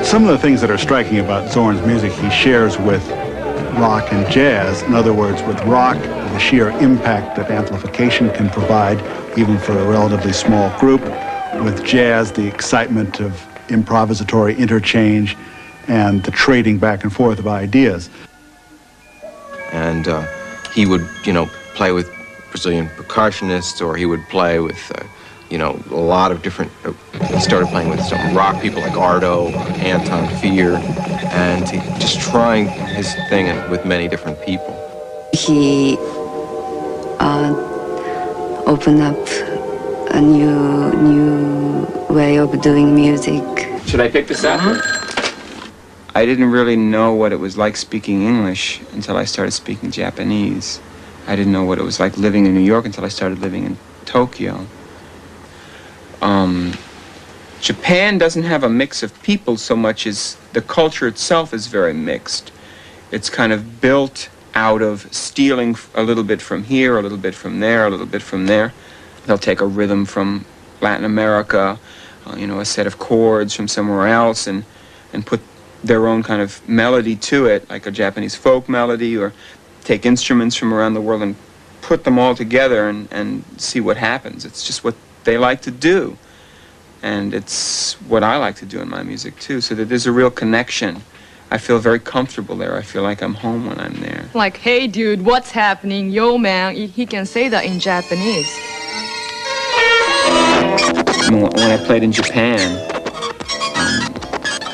Some of the things that are striking about Zorn's music he shares with rock and jazz. In other words, with rock, the sheer impact that amplification can provide, even for a relatively small group. With jazz, the excitement of improvisatory interchange and the trading back and forth of ideas. And he would, play with Brazilian percussionists, or he would play with, a lot of different, he started playing with some rock people like Ardo, Anton Fier, and just trying his thing with many different people. He opened up a new way of doing music. Should I pick this up? I didn't really know what it was like speaking English until I started speaking Japanese. I didn't know what it was like living in New York until I started living in Tokyo. Japan doesn't have a mix of people so much as the culture itself is very mixed. It's kind of built out of stealing a little bit from here, a little bit from there, a little bit from there. They'll take a rhythm from Latin America, a set of chords from somewhere else, and put their own kind of melody to it, like a Japanese folk melody, or take instruments from around the world and put them all together and see what happens. It's just what they like to do. And it's what I like to do in my music, too, so that there's a real connection. I feel very comfortable there. I feel like I'm home when I'm there. Like, hey, dude, what's happening? Yo, man. He can say that in Japanese. When I played in Japan,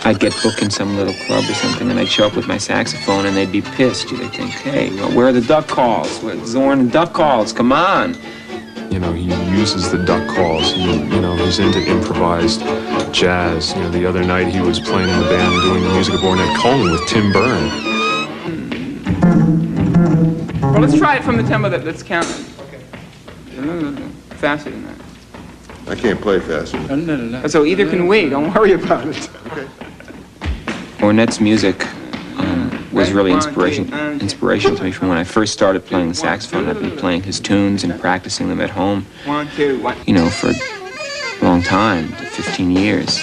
I'd get booked in some little club or something, and I'd show up with my saxophone, and they'd be pissed. They'd think, hey, where are the duck calls? Where's Zorn and duck calls? Come on. He uses the duck calls. He's into improvised jazz. The other night he was playing in the band doing the music of Ornette Coleman with Tim Byrne. Well, let's try it from the tempo that's counted. Okay. Faster than that. I can't play faster. No. So either can we. Don't worry about it. Okay. Ornette's music was really inspirational to me from when I first started playing the saxophone. I've been playing his tunes and practicing them at home, for a long time, 15 years.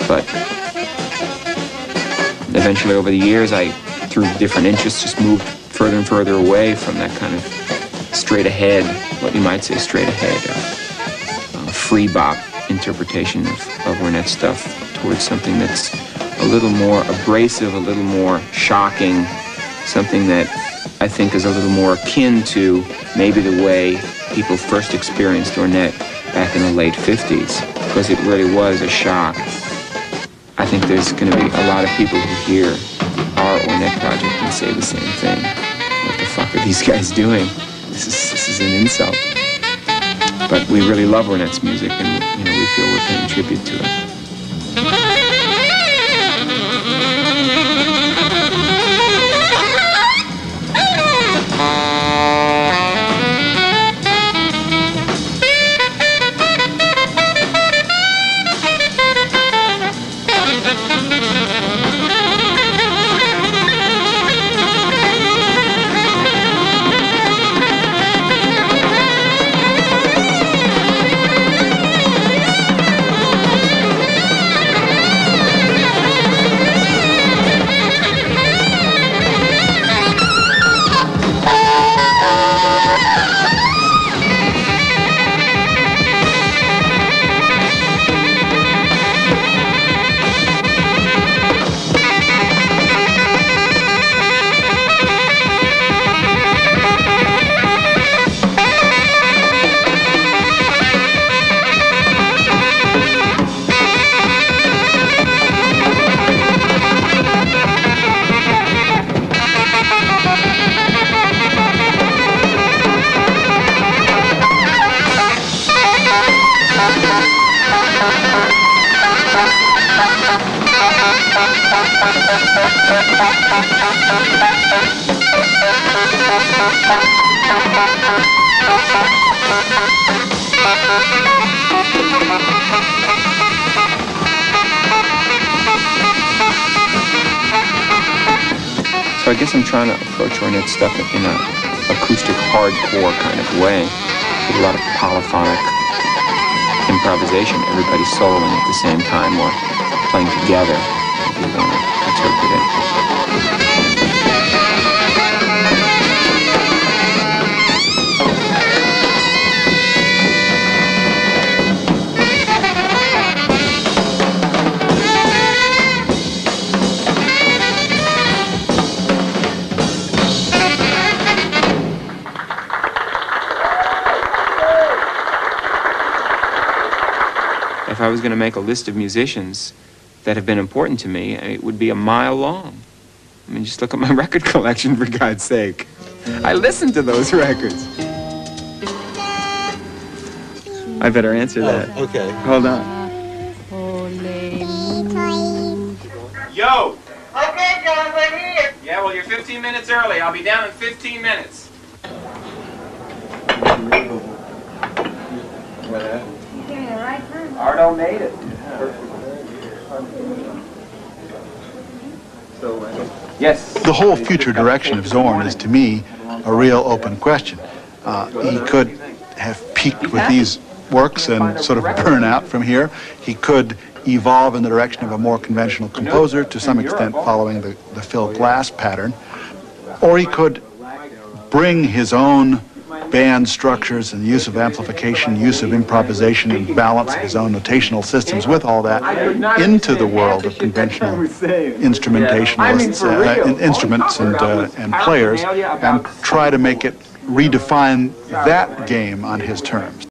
But eventually over the years, I, through different interests, just moved further and further away from that kind of straight ahead, what you might say straight ahead, free bop interpretation of Ornette's stuff towards something that's a little more abrasive, a little more shocking, something that I think is a little more akin to maybe the way people first experienced Ornette back in the late 50s, because it really was a shock. I think there's going to be a lot of people who hear our Ornette project and say the same thing. What the fuck are these guys doing? This is an insult. But we really love Ornette's music, and we feel we're paying tribute to it. So I guess I'm trying to approach Ornette stuff in an acoustic hardcore kind of way, with a lot of polyphonic improvisation, everybody soloing at the same time or playing together. accepted it. If I was going to make a list of musicians that have been important to me, it would be a mile long. I mean, just look at my record collection, for God's sake. I listen to those records. I better answer that. Oh, okay. Hold on. Yo! Okay, John, we're here. Yeah, well, you're 15 minutes early. I'll be down in 15 minutes. Ardo made it. Yes. The whole future direction of Zorn is, to me, a real open question. He could have peaked with these works and sort of burn out from here. He could evolve in the direction of a more conventional composer, to some extent following the Phil Glass pattern. Or he could bring his own band structures and use of amplification, use of improvisation, and balance of his own notational systems with all that into the world of conventional instrumentalists, instruments and players, and try to make it redefine that game on his terms.